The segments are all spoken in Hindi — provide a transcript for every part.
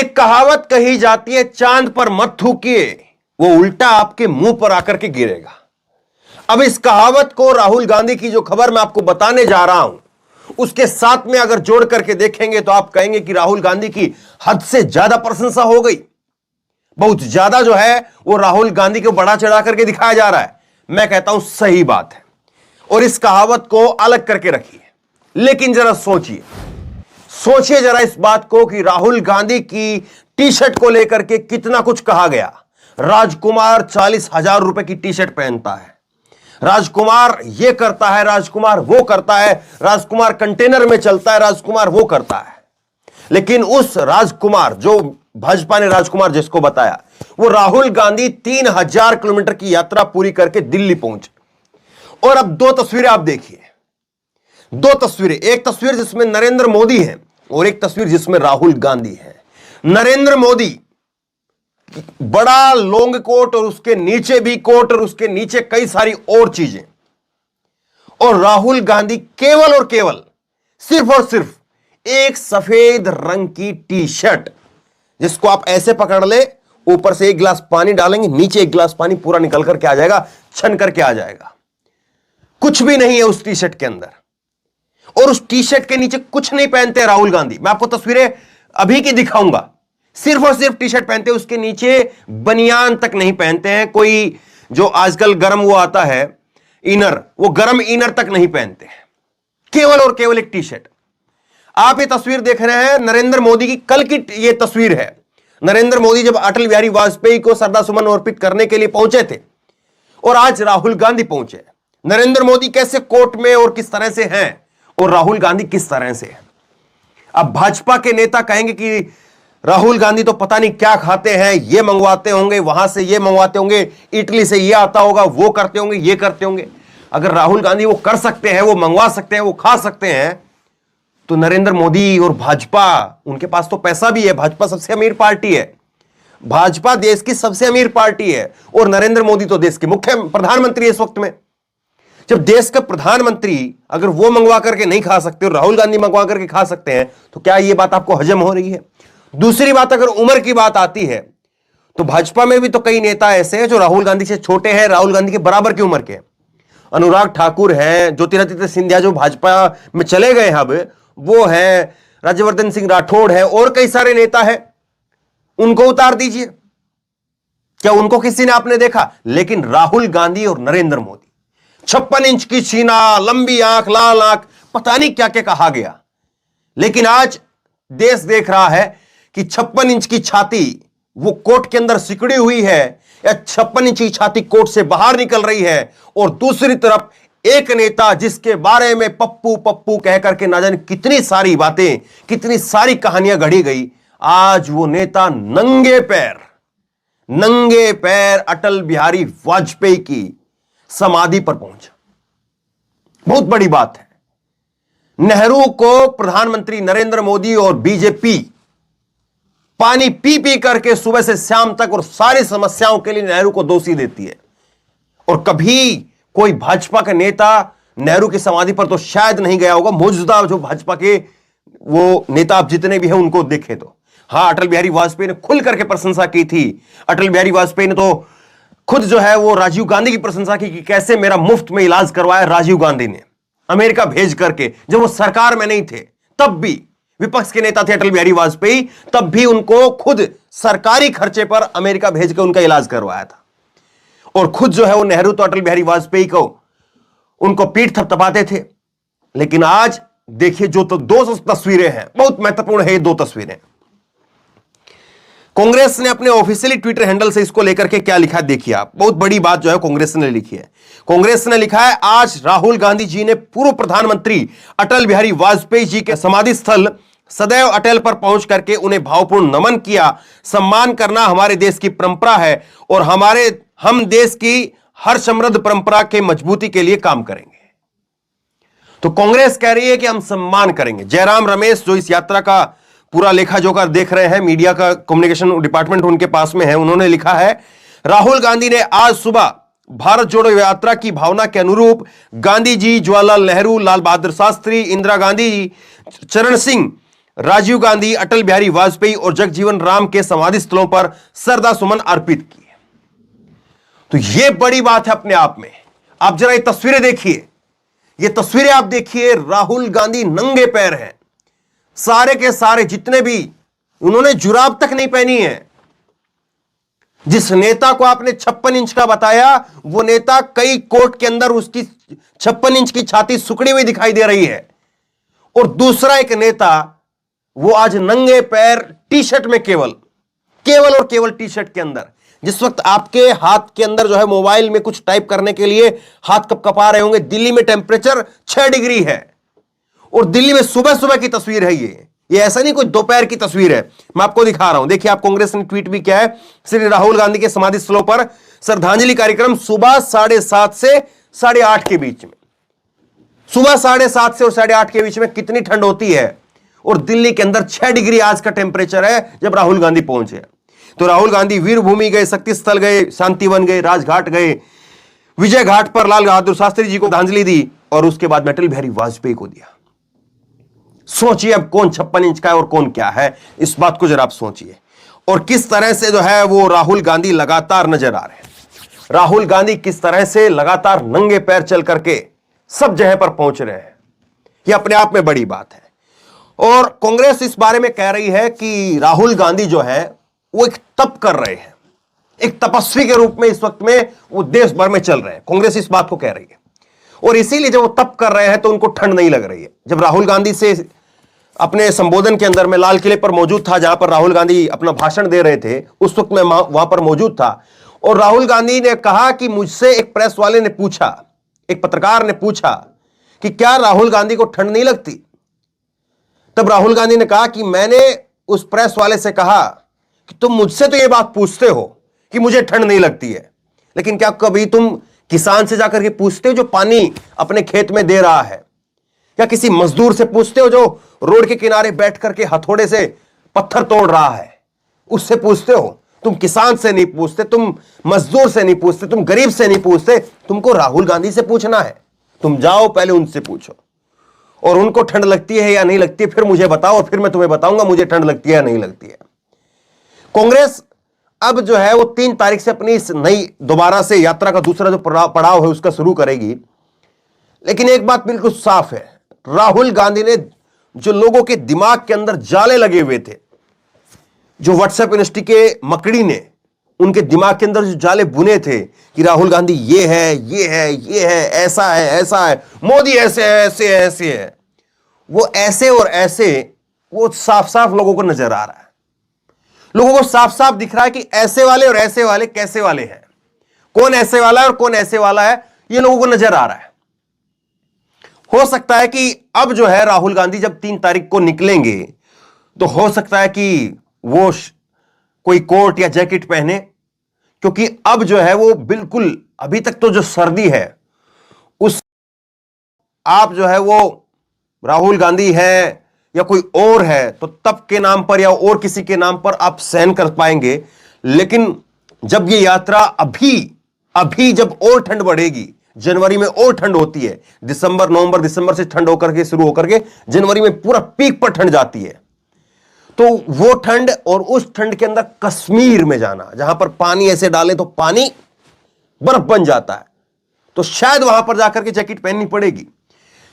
एक कहावत कही जाती है, चांद पर मत थूकिए, वो उल्टा आपके मुंह पर आकर के गिरेगा। अब इस कहावत को राहुल गांधी की जो खबर मैं आपको बताने जा रहा हूं उसके साथ में अगर जोड़ करके देखेंगे तो आप कहेंगे कि राहुल गांधी की हद से ज्यादा प्रशंसा हो गई। बहुत ज्यादा जो है वो राहुल गांधी को बढ़ा चढ़ा करके दिखाया जा रहा है। मैं कहता हूं सही बात है और इस कहावत को अलग करके रखिए, लेकिन जरा सोचिए जरा इस बात को कि राहुल गांधी की टी शर्ट को लेकर के कितना कुछ कहा गया। राजकुमार 40,000 रुपए की टी शर्ट पहनता है, राजकुमार ये करता है, राजकुमार वो करता है, राजकुमार कंटेनर में चलता है, राजकुमार वो करता है। लेकिन उस राजकुमार जो भाजपा ने राजकुमार जिसको बताया, वो राहुल गांधी 3,000 किलोमीटर की यात्रा पूरी करके दिल्ली पहुंचे। और अब दो तस्वीरें आप देखिए, दो तस्वीरें, एक तस्वीर जिसमें नरेंद्र मोदी है और एक तस्वीर जिसमें राहुल गांधी है। नरेंद्र मोदी बड़ा लॉन्ग कोट और उसके नीचे भी कोट और उसके नीचे कई सारी और चीजें, और राहुल गांधी केवल और केवल सिर्फ और सिर्फ एक सफेद रंग की टी शर्ट, जिसको आप ऐसे पकड़ ले, ऊपर से एक गिलास पानी डालेंगे, नीचे एक गिलास पानी पूरा निकल करके आ जाएगा, छन करके आ जाएगा। कुछ भी नहीं है उस टी शर्ट के अंदर, और उस टी शर्ट के नीचे कुछ नहीं पहनते राहुल गांधी। मैं आपको तस्वीरें अभी की दिखाऊंगा, सिर्फ और सिर्फ टी शर्ट पहनते हैं, उसके नीचे बनियान तक नहीं पहनते हैं। कोई जो आजकल गर्म वो आता है इनर, वो गर्म इनर तक नहीं पहनते हैं, केवल और केवल एक टी शर्ट। आप ये तस्वीर देख रहे हैं नरेंद्र मोदी की, कल की ये तस्वीर है। नरेंद्र मोदी जब अटल बिहारी वाजपेयी को श्रद्धासुमन अर्पित करने के लिए पहुंचे थे, और आज राहुल गांधी पहुंचे। नरेंद्र मोदी कैसे कोर्ट में और किस तरह से हैं, और राहुल गांधी किस तरह से हैं। अब भाजपा के नेता कहेंगे कि राहुल गांधी तो पता नहीं क्या खाते हैं, ये मंगवाते होंगे, वहां से ये मंगवाते होंगे, इटली से ये आता होगा, वो करते होंगे, ये करते होंगे। अगर राहुल गांधी वो कर सकते हैं, वो मंगवा सकते हैं, वो खा सकते हैं, तो नरेंद्र मोदी और भाजपा, उनके पास तो पैसा भी है। भाजपा सबसे अमीर पार्टी है, भाजपा देश की सबसे अमीर पार्टी है, और नरेंद्र मोदी तो देश के मुख्य प्रधानमंत्री है इस वक्त में। जब देश का प्रधानमंत्री अगर वो मंगवा करके नहीं खा सकते और राहुल गांधी मंगवा करके खा सकते हैं, तो क्या ये बात आपको हजम हो रही है? दूसरी बात, अगर उम्र की बात आती है तो भाजपा में भी तो कई नेता ऐसे हैं जो राहुल गांधी से छोटे हैं, राहुल गांधी के बराबर की उम्र के। अनुराग ठाकुर हैं, ज्योतिरादित्य सिंधिया जो भाजपा में चले गए हैं अब, वो हैं, राज्यवर्धन सिंह राठौड़ है, और कई सारे नेता हैं। उनको उतार दीजिए, क्या उनको किसी ने आपने देखा? लेकिन राहुल गांधी और नरेंद्र मोदी, 56 इंच की सीना, लंबी आंख, लाल आंख, पता नहीं क्या क्या कहा गया। लेकिन आज देश देख रहा है कि 56 इंच की छाती वो कोट के अंदर सिकड़ी हुई है, या 56 इंच की छाती कोट से बाहर निकल रही है, और दूसरी तरफ एक नेता जिसके बारे में पप्पू पप्पू कह करके ना जाने कितनी सारी बातें, कितनी सारी कहानियां गढ़ी गई, आज वो नेता नंगे पैर अटल बिहारी वाजपेयी की समाधि पर पहुंचा। बहुत बड़ी बात है। नेहरू को प्रधानमंत्री नरेंद्र मोदी और बीजेपी पानी पी पी करके सुबह से शाम तक और सारी समस्याओं के लिए नेहरू को दोषी देती है, और कभी कोई भाजपा का नेता नेहरू की समाधि पर तो शायद नहीं गया होगा। मौजूदा जो भाजपा के वो नेता आप जितने भी हैं उनको देखें तो, हां, अटल बिहारी वाजपेयी ने खुल करके प्रशंसा की थी। अटल बिहारी वाजपेयी ने तो खुद जो है वो राजीव गांधी की प्रशंसा की कि कैसे मेरा मुफ्त में इलाज करवाया राजीव गांधी ने अमेरिका भेज करके। जब वो सरकार में नहीं थे, तब भी विपक्ष के नेता थे अटल बिहारी वाजपेयी, तब भी उनको खुद सरकारी खर्चे पर अमेरिका भेज के उनका इलाज करवाया था। और खुद जो है वो नेहरू तो अटल बिहारी वाजपेयी को उनको पीठ थपथपाते थे। लेकिन आज देखिए जो तो दो तस्वीरें हैं, बहुत महत्वपूर्ण है ये दो तस्वीरें। कांग्रेस ने अपने ऑफिशियली ट्विटर हैंडल से इसको लेकर के क्या लिखा देखिए आप। बहुत बड़ी बात जो है कांग्रेस ने लिखी है। कांग्रेस ने लिखा है, आज राहुल गांधी जी ने पूर्व प्रधानमंत्री अटल बिहारी वाजपेयी जी के समाधि स्थल सदैव अटल पर पहुंच करके उन्हें भावपूर्ण नमन किया। सम्मान करना हमारे देश की परंपरा है, और हम देश की हर समृद्ध परंपरा के मजबूती के लिए काम करेंगे। तो कांग्रेस कह रही है कि हम सम्मान करेंगे। जयराम रमेश जो इस यात्रा का पूरा लेखा जोखा देख रहे हैं, मीडिया का कम्युनिकेशन डिपार्टमेंट उनके पास में है, उन्होंने लिखा है, राहुल गांधी ने आज सुबह भारत जोड़ो यात्रा की भावना के अनुरूप गांधी जी, जवाहरलाल नेहरू, लाल बहादुर शास्त्री, इंदिरा गांधी, चरण सिंह राजीव गांधी, अटल बिहारी वाजपेयी और जगजीवन राम के समाधि स्थलों पर श्रद्धा सुमन अर्पित किए। तो यह बड़ी बात है अपने आप में। आप जरा ये तस्वीरें देखिए, ये तस्वीरें आप देखिए, राहुल गांधी नंगे पैर हैं, सारे के सारे जितने भी, उन्होंने जुराब तक नहीं पहनी है। जिस नेता को आपने 56 इंच का बताया, वो नेता कई कोर्ट के अंदर उसकी 56 इंच की छाती सुकड़ी हुई दिखाई दे रही है। और दूसरा एक नेता, वो आज नंगे पैर टी शर्ट में, केवल और केवल टी शर्ट के अंदर, जिस वक्त आपके हाथ के अंदर जो है मोबाइल में कुछ टाइप करने के लिए हाथ कपकपा रहे होंगे। दिल्ली में टेम्परेचर 6 डिग्री है और दिल्ली में सुबह सुबह की तस्वीर है ये ऐसा नहीं कोई दोपहर की तस्वीर है। मैं आपको दिखा रहा हूं, देखिए। आप कांग्रेस ने ट्वीट भी किया है, श्री राहुल गांधी के समाधि स्थलों पर श्रद्धांजलि कार्यक्रम सुबह 7:30 से 8:30 के बीच में। सुबह 7:30 से और 8:30 के बीच में कितनी ठंड होती है, और दिल्ली के अंदर 6 डिग्री आज का टेम्परेचर है जब राहुल गांधी पहुंचे। तो राहुल गांधी वीरभूमि गए, शक्ति स्थल गए, शांतिवन गए, राजघाट गए, विजय घाट पर लाल बहादुर शास्त्री जी को श्रद्धांजलि दी और उसके बाद अटल बिहारी वाजपेयी को दिया। सोचिए अब कौन 56 इंच का है और कौन क्या है, इस बात को जरा आप सोचिए। और किस तरह से जो है वो राहुल गांधी लगातार नजर आ रहे हैं। राहुल गांधी किस तरह से लगातार नंगे पैर चल करके सब जगह पर पहुंच रहे हैं, यह अपने आप में बड़ी बात है। और कांग्रेस इस बारे में कह रही है कि राहुल गांधी जो है वो एक तप कर रहे हैं, एक तपस्वी के रूप में इस वक्त में वो देश भर में चल रहे हैं। कांग्रेस इस बात को कह रही है और इसीलिए जब वो तप कर रहे हैं तो उनको ठंड नहीं लग रही है। जब राहुल गांधी से अपने संबोधन के अंदर, मैं लाल किले पर मौजूद था जहां पर राहुल गांधी अपना भाषण दे रहे थे, उस वक्त मैं वहां पर मौजूद था और राहुल गांधी ने कहा कि मुझसे एक प्रेस वाले ने पूछा, एक पत्रकार ने पूछा कि क्या राहुल गांधी को ठंड नहीं लगती। तब राहुल गांधी ने कहा कि मैंने उस प्रेस वाले से कहा कि तुम मुझसे तो यह बात पूछते हो कि मुझे ठंड नहीं लगती है, लेकिन क्या कभी तुम किसान से जाकर के पूछते हो जो पानी अपने खेत में दे रहा है, या किसी मजदूर से पूछते हो जो रोड के किनारे बैठ करके हथौड़े से पत्थर तोड़ रहा है, उससे पूछते हो? तुम किसान से नहीं पूछते, तुम मजदूर से नहीं पूछते, तुम गरीब से नहीं पूछते, तुमको राहुल गांधी से पूछना है। तुम जाओ पहले उनसे पूछो और उनको ठंड लगती है या नहीं लगती है फिर मुझे बताओ और फिर मैं तुम्हें बताऊंगा मुझे ठंड लगती है या नहीं लगती है। कांग्रेस अब जो है वो 3 तारीख से अपनी इस नई दोबारा से यात्रा का दूसरा जो पड़ाव है उसका शुरू करेगी। लेकिन एक बात बिल्कुल साफ है, राहुल गांधी ने जो लोगों के दिमाग के अंदर जाले लगे हुए थे, जो व्हाट्सएप यूनिवर्सिटी के मकड़ी ने उनके दिमाग के अंदर जो जाले बुने थे कि राहुल गांधी ये है, ये है, ये है, ऐसा है, ऐसा है, मोदी ऐसे है, ऐसे है, ऐसे है, वो ऐसे और ऐसे वो साफ साफ लोगों को नजर आ रहा है। लोगों को साफ साफ दिख रहा है कि ऐसे वाले और ऐसे वाले कैसे वाले हैं, कौन ऐसे वाला है और कौन ऐसे वाला है, ये लोगों को नजर आ रहा है। हो सकता है कि अब जो है राहुल गांधी जब 3 तारीख को निकलेंगे तो हो सकता है कि वो कोई कोट या जैकेट पहने, क्योंकि अब जो है वो बिल्कुल, अभी तक तो जो सर्दी है उस, आप जो है वो राहुल गांधी है या कोई और है तो तप के नाम पर या और किसी के नाम पर आप सहन कर पाएंगे। लेकिन जब ये यात्रा अभी जब और ठंड बढ़ेगी, जनवरी में और ठंड होती है, दिसंबर, नवंबर, दिसंबर से ठंड होकर के शुरू होकर के जनवरी में पूरा पीक पर ठंड जाती है। तो वो ठंड और उस ठंड के अंदर कश्मीर में जाना, जहां पर पानी ऐसे डालें तो पानी बर्फ बन जाता है, तो शायद वहां पर जाकर के जैकेट पहननी पड़ेगी।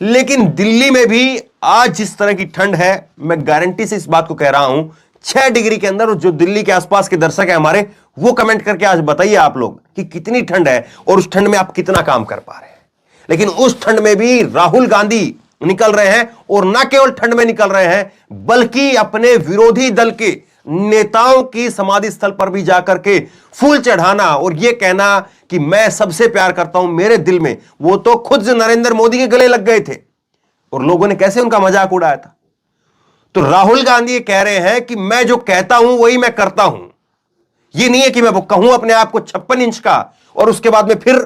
लेकिन दिल्ली में भी आज जिस तरह की ठंड है, मैं गारंटी से इस बात को कह रहा हूं, 6 डिग्री के अंदर, जो दिल्ली के आसपास के दर्शक है हमारे, वो कमेंट करके आज बताइए आप लोग कि कितनी ठंड है और उस ठंड में आप कितना काम कर पा रहे हैं। लेकिन उस ठंड में भी राहुल गांधी निकल रहे हैं और ना केवल ठंड में निकल रहे हैं, बल्कि अपने विरोधी दल के नेताओं की समाधि स्थल पर भी जाकर के फूल चढ़ाना और यह कहना कि मैं सबसे प्यार करता हूं मेरे दिल में। वो तो खुद नरेंद्र मोदी के गले लग गए थे और लोगों ने कैसे उनका मजाक उड़ाया था। तो राहुल गांधी ये कह रहे हैं कि मैं जो कहता हूं वही मैं करता हूं। ये नहीं है कि मैं वो कहूं अपने आप को 56 इंच का और उसके बाद में फिर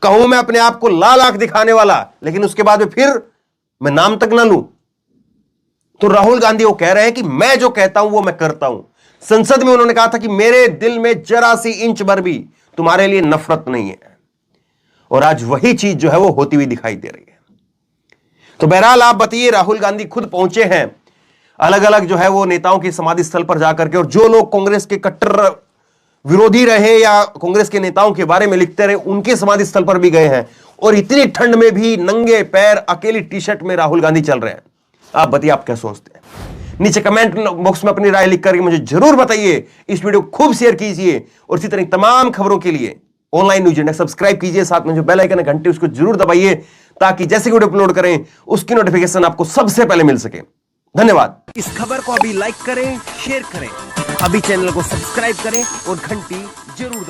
कहूं मैं अपने आप को लाल आंख दिखाने वाला, लेकिन उसके बाद में फिर मैं नाम तक ना लूं। तो राहुल गांधी वो कह रहे हैं कि मैं जो कहता हूं वो मैं करता हूं। संसद में उन्होंने कहा था कि मेरे दिल में जरा सी इंच भर भी तुम्हारे लिए नफरत नहीं है, और आज वही चीज जो है वो होती हुई दिखाई दे रही है। तो बहरहाल आप बताइए, राहुल गांधी खुद पहुंचे हैं अलग अलग जो है वो नेताओं की समाधि स्थल पर जाकर के, और जो लोग कांग्रेस के कट्टर विरोधी रहे या कांग्रेस के नेताओं के बारे में लिखते रहे, उनके समाधि स्थल पर भी गए हैं, और इतनी ठंड में भी नंगे पैर अकेली टी शर्ट में राहुल गांधी चल रहे हैं। आप बताइए, आप क्या सोचते हैं? नीचे कमेंट बॉक्स में अपनी राय लिख करके मुझे जरूर बताइए। इस वीडियो को खूब शेयर कीजिए, और इसी तरह तमाम खबरों के लिए ऑनलाइन न्यूज इंडिया सब्सक्राइब कीजिए, साथ में जो बेल आइकन है घंटी उसको जरूर दबाइए, ताकि जैसे वीडियो अपलोड करें उसकी नोटिफिकेशन आपको सबसे पहले मिल सके। धन्यवाद। इस खबर को अभी लाइक करें, शेयर करें, अभी चैनल को सब्सक्राइब करें और घंटी जरूर